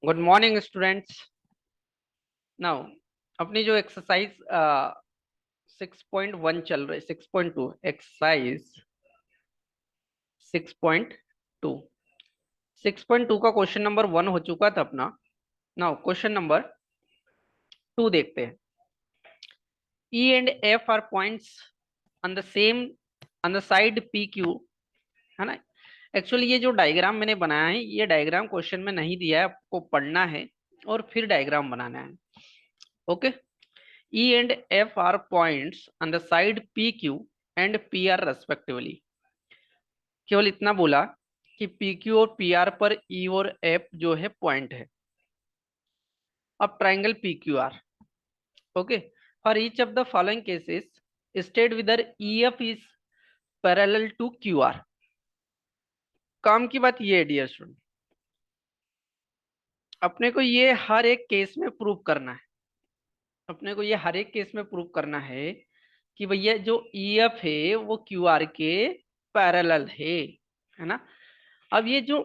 Good morning students. Now अपनी जो exercise 6.1 चल रही 6.2 एक्सरसाइज 6.2 6.2 का क्वेश्चन नंबर 1 हो चुका था अपना। नाउ क्वेश्चन नंबर 2 देखते हैं। E and F R points on the same on the side P Q, है ना। एक्चुअली ये जो डायग्राम मैंने बनाया है, ये डायग्राम क्वेश्चन में नहीं दिया है, आपको पढ़ना है और फिर डायग्राम बनाना है। Okay. E and F are points on the side PQ and PR respectively। केवल इतना बोला कि PQ और PR पर E और F जो है पॉइंट है। अब triangle PQR। Okay. For each of the following cases state whether EF is parallel to QR। काम की बात ये है डियर स्टूडेंट, अपने को ये हर एक केस में प्रूव करना है। अपने को ये हर एक केस में प्रूव करना है कि भैया जो EF है वो QR के पैरेलल है ना। अब ये जो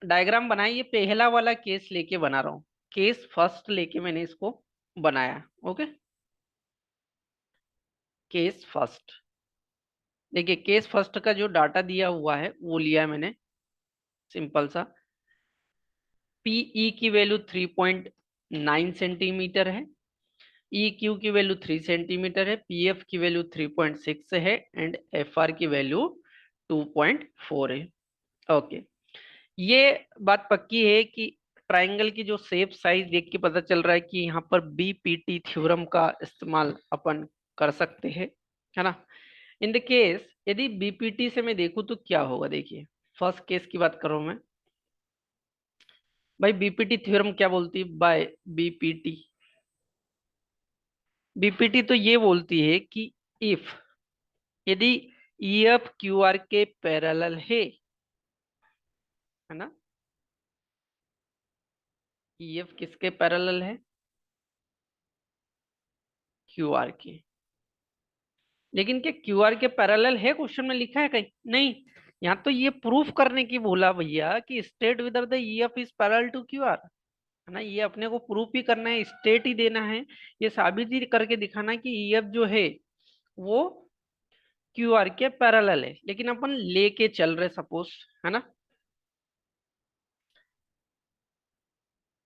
डायग्राम बनाया, ये पहला वाला केस लेके बना रहा हूँ। केस फर्स्ट लेके मैंने इसको बनाया। ओके। केस फर्स्ट देखिए, केस फर्स्ट का जो डाटा दिया हुआ है वो लिया है मैंने, सिंपल सा। पीई की वैल्यू 3.9 सेंटीमीटर है, ई क्यू की वैल्यू 3 सेंटीमीटर है, पी एफ की वैल्यू 3.6 है एंड एफ आर की वैल्यू 2.4 है। ओके। ये बात पक्की है कि ट्राइंगल की जो शेप साइज देख के पता चल रहा है कि यहाँ पर बीपीटी थ्योरम का इस्तेमाल अपन कर सकते हैं, है ना। इन द केस यदि बीपीटी से मैं देखूं तो क्या होगा, देखिए फर्स्ट केस की बात कर रहा हूं मैं। भाई बीपीटी थ्योरम क्या बोलती है? बाय बीपीटी, बीपीटी तो ये बोलती है कि इफ यदि ईएफ क्यूआर के पैरेलल है ना। ईएफ किसके पैरेलल है? क्यूआर के। लेकिन क्या क्यूआर के पैरेलल है? क्वेश्चन में लिखा है कहीं? नहीं। यहाँ तो ये प्रूफ करने की बोला भैया कि state whether the EF is parallel to QR, है ना। ये अपने को प्रूफ ही करना है, स्टेट ही देना है, ये साबित ही करके दिखाना है कि ईएफ जो है वो क्यूआर के पैरेलल है। लेकिन अपन लेके चल रहे सपोज, है ना,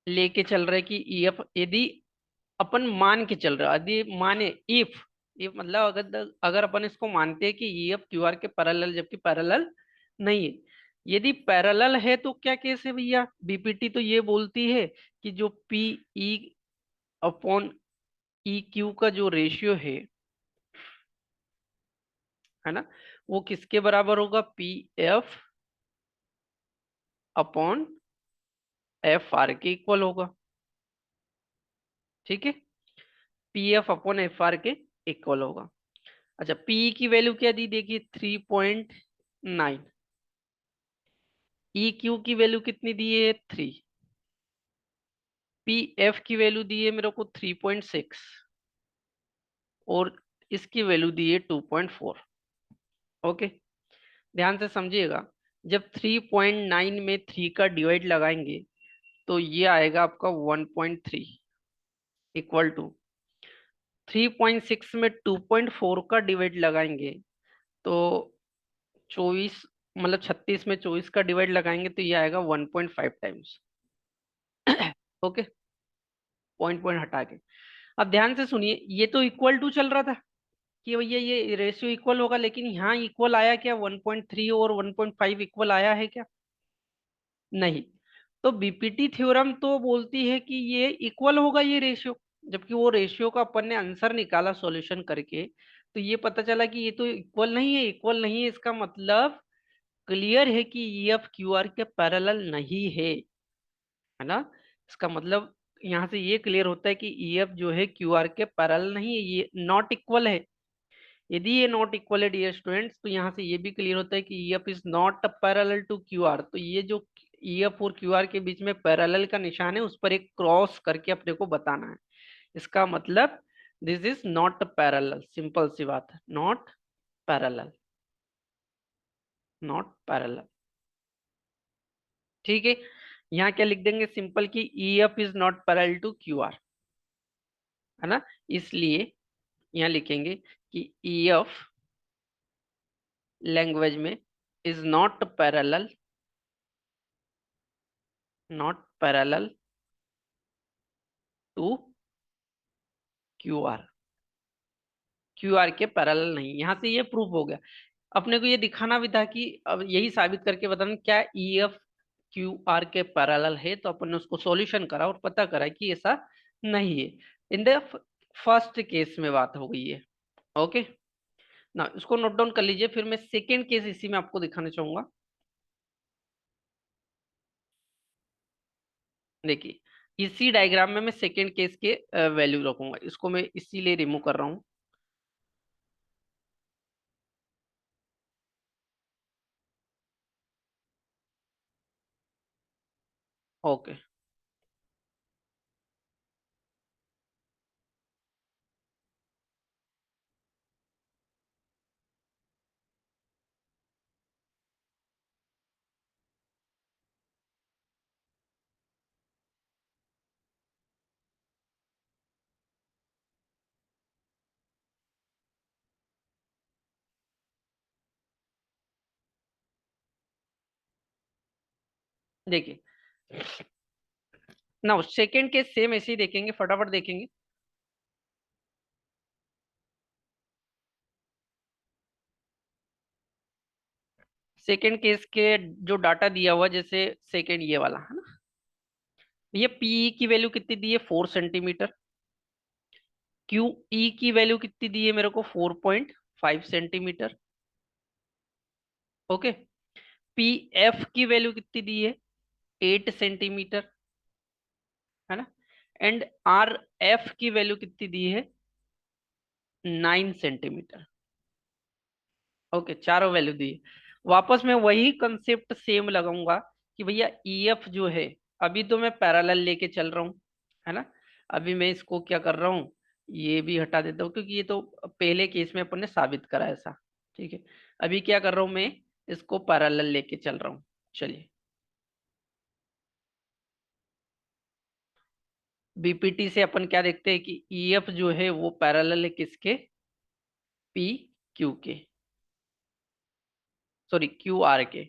लेके चल रहे कि ईएफ यदि अपन मान के चल रहे, यदि माने इफ मतलब अगर अगर अपन इसको मानते हैं कि ईएफ क्यूआर के पैरेलल, जबकि पैरेलल नहीं है। यदि पैरेलल है तो क्या केस है भैया? बीपीटी तो ये बोलती है कि जो P E upon E Q का जो रेशियो है ना, वो किसके बराबर होगा? P F upon F are के इक्वल होगा। ठीक है, P F upon F are के इक्वल होगा। अच्छा, पी की वैल्यू क्या दी? देखिए 3.9। ई क्यू की वैल्यू कितनी दी है? 3। पी एफ की वैल्यू दी है मेरे को 3.6 और इसकी वैल्यू दी है 2.4। ओके, ध्यान से समझिएगा। जब 3.9 में 3 का डिवाइड लगाएंगे तो ये आएगा आपका 1.3 इक्वल टू 3.6 में 2.4 का डिवाइड लगाएंगे तो 24, मतलब 36 में 24 का डिवाइड लगाएंगे तो ये आएगा 1.5 टाइम्स। ओके, पॉइंट पॉइंट हटा के अब ध्यान से सुनिए, ये तो इक्वल टू चल रहा था कि भैया ये रेशियो इक्वल होगा, लेकिन यहाँ इक्वल आया क्या? 1.3 और 1.5 इक्वल आया है क्या? नहीं। तो बीपीटी थ्योरम तो बोलती है कि ये इक्वल होगा ये रेशियो, जबकि वो रेशियो का अपन ने आंसर निकाला सॉल्यूशन करके तो ये पता चला कि ये तो इक्वल नहीं है। इक्वल नहीं है इसका मतलब क्लियर है कि ईएफ क्यूआर के पैरेलल नहीं है ना। इसका मतलब यहाँ से ये क्लियर होता है कि ईएफ जो है क्यूआर के पैरेलल नहीं है, ये नॉट इक्वल है। यदि ये नॉट इक्वल है डियर स्टूडेंट्स, तो यहाँ से ये भी क्लियर होता है कि EF is not parallel to QR. तो ये जो ईएफ और क्यूआर के बीच में पैरेलल का निशान है उस पर एक क्रॉस करके अपने को बताना है। इसका मतलब this is not parallel, simple सी बात है, नॉट पैरेलल, नॉट पैरेलल। ठीक है, यहाँ क्या लिख देंगे सिंपल कि E F is not parallel to Q R, है ना। इसलिए यहाँ लिखेंगे कि ई एफ लैंग्वेज में is not parallel, not parallel to Q R, Q R के पैरेलल नहीं। यहां से ये प्रूफ हो गया। अपने को ये दिखाना भी था कि अब यही साबित करके बताना क्या ई एफ क्यू आर के पैरेलल है, तो अपन ने उसको सॉल्यूशन करा और पता करा कि ऐसा नहीं है। इन द फर्स्ट केस में बात हो गई है। ओके ना, इसको नोट डाउन कर लीजिए, फिर मैं सेकेंड केस इसी में आपको दिखाना चाहूंगा। देखिए, इसी डायग्राम में मैं सेकेंड केस के वैल्यू रखूंगा, इसको मैं इसीलिए रिमूव कर रहा हूँ। ओके, देखिए ना, सेकेंड केस सेम ऐसे ही देखेंगे, फटाफट देखेंगे। सेकेंड केस के जो डाटा दिया हुआ, जैसे सेकेंड ये वाला है ना, ये पीई की वैल्यू कितनी दी है 4 सेंटीमीटर, क्यू ई की वैल्यू कितनी दी है मेरे को 4.5 सेंटीमीटर। ओके, पी एफ की वैल्यू कितनी दी है 8 सेंटीमीटर, है ना। एंड आर एफ की वैल्यू कितनी दी है 9 सेंटीमीटर। ओके, चारों वैल्यू दी है। वापस मैं वही कंसेप्ट सेम लगाऊंगा कि भैया ई एफ जो है, अभी तो मैं पैरेलल लेके चल रहा हूँ, है ना। अभी मैं इसको क्या कर रहा हूँ, ये भी हटा देता हूँ क्योंकि ये तो पहले केस में अपन ने साबित करा ऐसा। ठीक है, अभी क्या कर रहा हूँ मैं, इसको पैरेलल लेके चल रहा हूँ। चलिए, बीपीटी से अपन क्या देखते हैं कि ई एफ जो है वो पैरेलल है किसके, पी क्यू के, सॉरी क्यू आर के।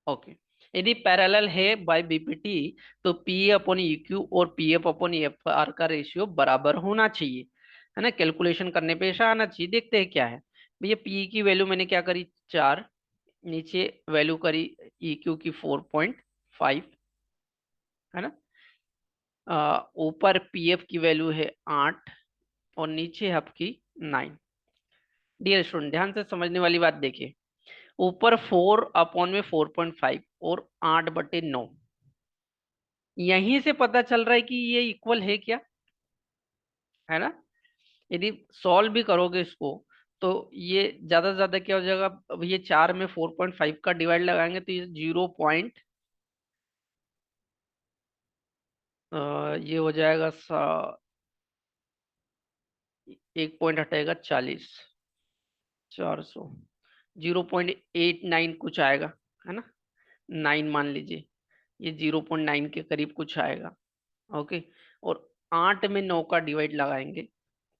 ओके, यदि पैरेलल है बाय बीपीटी, तो पी अपॉन ई क्यू और P F upon F are का रेशियो बराबर होना चाहिए, है ना। कैलकुलेशन करने पे ऐसा आना चाहिए। देखते हैं क्या है भैया। पी की वैल्यू मैंने क्या करी 4, नीचे वैल्यू करी ई क्यू की 4.5, है ना। ऊपर पी एफ की वैल्यू है 8 और नीचे आपकी 9। डियर स्टूडेंट, ध्यान से समझने वाली बात देखिए, ऊपर 4 अपॉन में 4.5 और 8/9, यहीं से पता चल रहा है कि ये इक्वल है क्या, है ना। यदि सॉल्व भी करोगे इसको, तो ये ज्यादा से ज्यादा क्या हो जाएगा, अब ये 4 में 4.5 का डिवाइड लगाएंगे तो ये 0 ये हो जाएगा 1 पॉइंट हटेगा 40, 400, 0.89 कुछ आएगा, है ना। 9 मान लीजिए, ये 0.9 के करीब कुछ आएगा। ओके, और 8 में 9 का डिवाइड लगाएंगे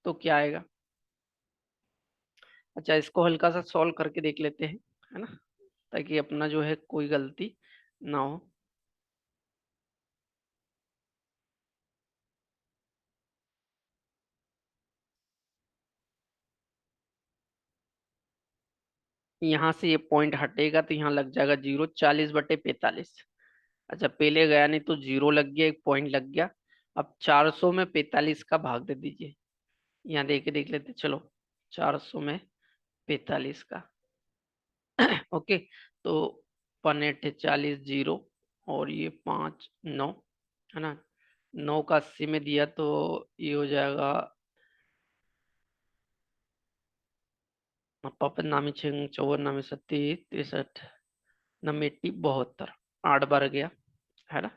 तो क्या आएगा। अच्छा, इसको हल्का सा सॉल्व करके देख लेते हैं, है ना, ताकि अपना जो है कोई गलती ना हो। यहाँ से ये पॉइंट हटेगा तो यहाँ लग जाएगा 0, 40/45। अच्छा, पहले गया नहीं तो 0 लग गया, एक पॉइंट लग गया। अब 400 में 45 का भाग दे दीजिए, यहाँ देख लेते चलो, 400 में 45 का। ओके, तो 1 8 40 और ये 5 9, है ना। 9 का 80 में दिया तो ये हो जाएगा पापन नामी छिंग 54 नामी 37 63 नमेटी 72, 8 बार गया, है ना।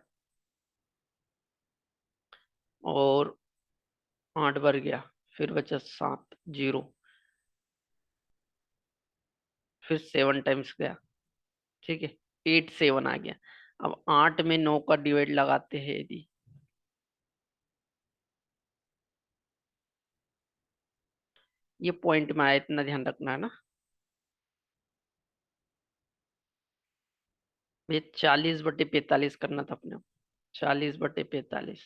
और 8 बार गया, फिर बचा 7 0, फिर 7 टाइम्स गया, ठीक है, 8 7 आ गया। अब 8 में 9 का डिवाइड लगाते हैं यदि, ये पॉइंट में आया, इतना ध्यान रखना है ना। ये 40/45 करना था अपने, 40/45।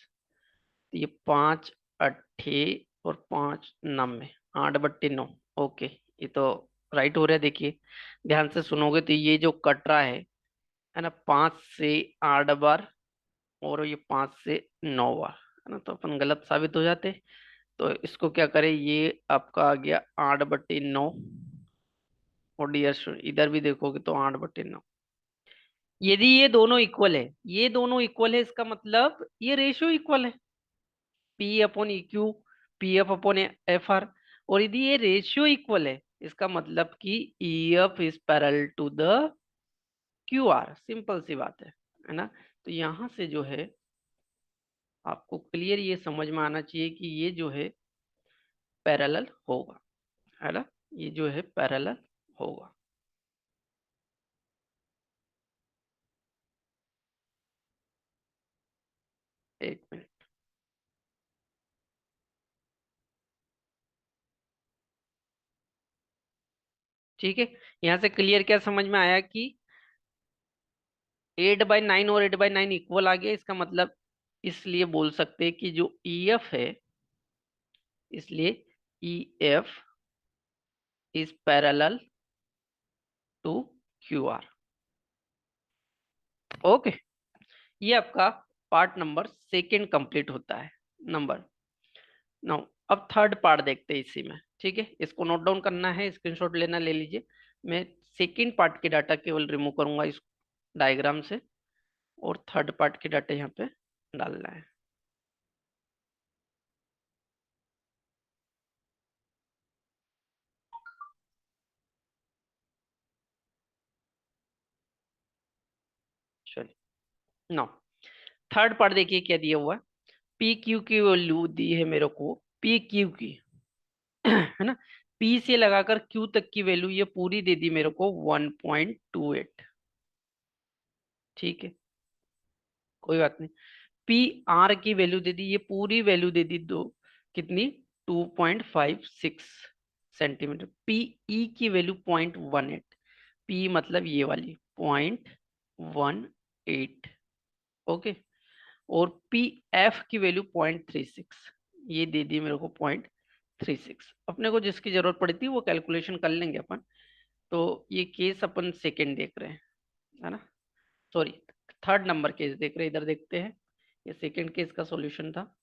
तो ये 5 8 और 5 9, 8/9। ओके, ये तो राइट हो रहा है। देखिए ध्यान से सुनोगे तो ये जो कट रहा है ना, 5 से 8 बार, और ये 5 से 9 बार, है ना, तो अपन गलत साबित हो जाते। तो इसको क्या करें, ये आपका आ गया 8/9। और डियर स्टूडेंट इधर भी देखोगे तो 8/9। यदि ये दोनों इक्वल है, ये दोनों इक्वल है, इसका मतलब ये रेशियो इक्वल है, P upon E Q, P F upon F R. और यदि ये रेशियो इक्वल है, इसका मतलब कि E F is parallel to the Q R. Simple सी बात है ना। तो यहां से जो है आपको क्लियर ये समझ में आना चाहिए कि ये जो है पैरेलल होगा, है ना, ये जो है पैरेलल होगा। एक मिनट। ठीक है, यहां से क्लियर क्या समझ में आया कि 8/9 और 8/9 इक्वल आ गया, इसका मतलब इसलिए बोल सकते हैं कि जो ई एफ है, इसलिए E F is parallel to Q R. Okay, ये आपका पार्ट नंबर सेकेंड कंप्लीट होता है। नंबर नाउ अब थर्ड पार्ट देखते हैं इसी में। ठीक है, इसको नोट डाउन करना है, स्क्रीनशॉट लेना ले लीजिए। मैं सेकेंड पार्ट के डाटा केवल रिमूव करूंगा इस डायग्राम से, और थर्ड पार्ट के डाटा यहाँ पे डालना है। चलिए नाउ थर्ड पार्ट देखिए क्या दिया हुआ है। पी क्यू की वैल्यू दी है मेरे को, पी क्यू की है ना, पी से लगाकर क्यू तक की वैल्यू ये पूरी दे दी मेरे को 1.28। ठीक है, कोई बात नहीं। पी आर की वैल्यू दे दी, ये पूरी वैल्यू दे दी दो, कितनी, 2.56 सेंटीमीटर। पी ई की वैल्यू 0.18, पी मतलब ये वाली 0.18। ओके, और पी एफ की वैल्यू 0.36, ये दे दी मेरे को 0.36। अपने को जिसकी जरूरत पड़ी थी वो कैलकुलेशन कर लेंगे अपन। तो ये केस अपन सेकेंड देख रहे हैं, है ना, सॉरी थर्ड नंबर केस देख रहे हैं, इधर देखते हैं। ये सेकेंड केस का सॉल्यूशन था,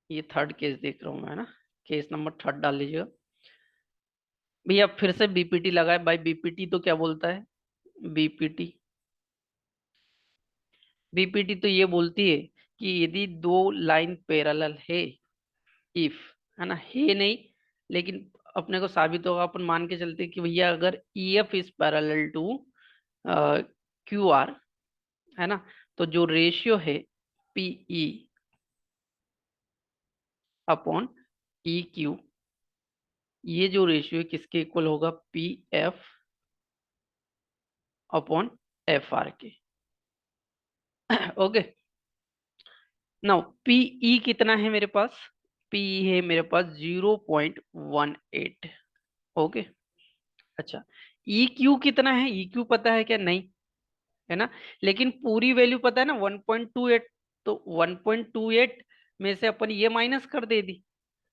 ये थर्ड केस देख रहा हूँ मैं, है ना। केस नंबर थर्ड डाल लीजिएगा भैया। फिर से बीपीटी लगाए भाई, बीपीटी तो क्या बोलता है, बीपीटी, बीपीटी तो ये बोलती है कि यदि दो लाइन पैरेलल है, इफ, है ना, है नहीं, लेकिन अपने को साबित होगा, अपन मान के चलते हैं कि भैया अगर E F is parallel to Q R, है ना, तो जो रेशियो है पीई अपॉन ई क्यू, ये जो रेशियो है किसके इक्वल होगा, P F upon F are के। ओके, नाउ पीई कितना है मेरे पास, पीई है मेरे पास 0.18। ओके, अच्छा, ई क्यू कितना है, ई क्यू पता है क्या, नहीं, है ना, लेकिन पूरी वैल्यू पता है ना 1.28। तो 1.28 में से अपन ये माइनस कर दे दी,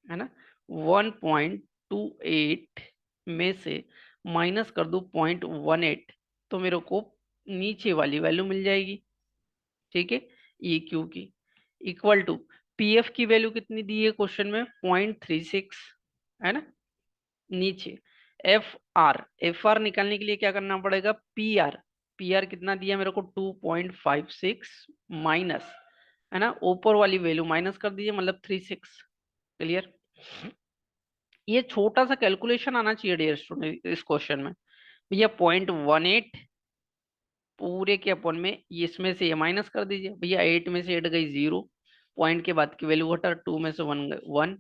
है ना, 1.28 में से माइनस कर दू 0.18, तो मेरे को नीचे वाली वैल्यू मिल जाएगी। ठीक है, ई क्यू की इक्वल टू पी एफ की वैल्यू कितनी दी है क्वेश्चन में, 0.36, है ना, नीचे एफ आर निकालने के लिए क्या करना पड़ेगा, पी आर, पी आर कितना दिया मेरे को 2.56 माइनस, है ना, ऊपर वाली वैल्यू माइनस कर दीजिए, मतलब 36। क्लियर, ये छोटा सा कैलकुलेशन आना चाहिए डियर स्टूडेंट इस क्वेश्चन में। भैया 0.18 पूरे के अपन में ये, इसमें से ये माइनस कर दीजिए भैया, 8 में से 8 गई 0, पॉइंट के बाद की वैल्यू घटा, 2 में से 1 गई 1,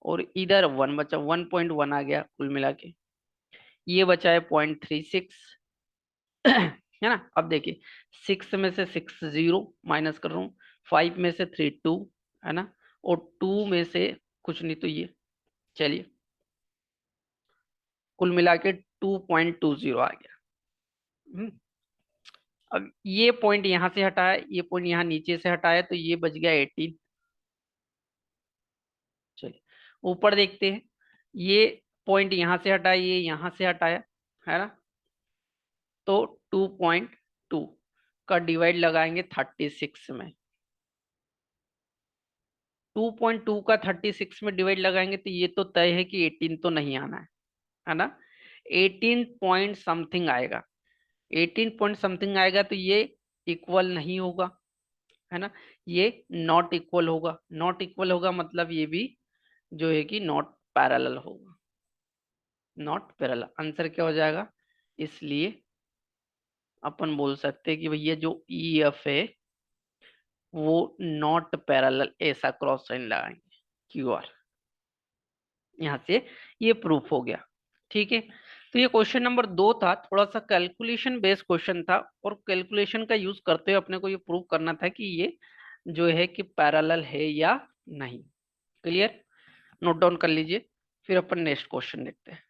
और इधर 1 बचा, 1.1 आ गया कुल मिला के, ये बचा है 0.36। है ना। अब देखिए 6 में से 6 0 माइनस कर रहा हूँ, 5 में से 3 2, है ना, और 2 में से कुछ नहीं तो ये, चलिए कुल मिला के 2.20 आ गया। अब ये पॉइंट यहां से हटाया, ये पॉइंट यहाँ नीचे से हटाया, तो ये बच गया 18। चलिए ऊपर देखते हैं, ये पॉइंट यहां से हटाया, ये यहां से हटाया, है ना, तो 2.2 का डिवाइड लगाएंगे 36 में। 2.2 का 36 में डिवाइड लगाएंगे तो ये तो तय है कि 18 तो नहीं आना है ना, 18 पॉइंट समथिंग आएगा। 18 पॉइंट समथिंग आएगा तो ये इक्वल नहीं होगा, है ना, ये नॉट इक्वल होगा। नॉट इक्वल होगा मतलब ये भी जो है कि नॉट पैरेलल होगा। नॉट पैरेलल आंसर क्या हो जाएगा, इसलिए अपन बोल सकते हैं कि भैया जो ई एफ है वो नॉट पैरेलल, ऐसा क्रॉस साइन लगाएंगे क्यू आर। यहां से ये प्रूफ हो गया। ठीक है, तो ये क्वेश्चन नंबर 2 था, थोड़ा सा कैलकुलेशन बेस्ड क्वेश्चन था, और कैलकुलेशन का यूज करते हुए अपने को ये प्रूव करना था कि ये जो है कि पैरेलल है या नहीं। क्लियर, नोट डाउन कर लीजिए, फिर अपन नेक्स्ट क्वेश्चन देखते हैं।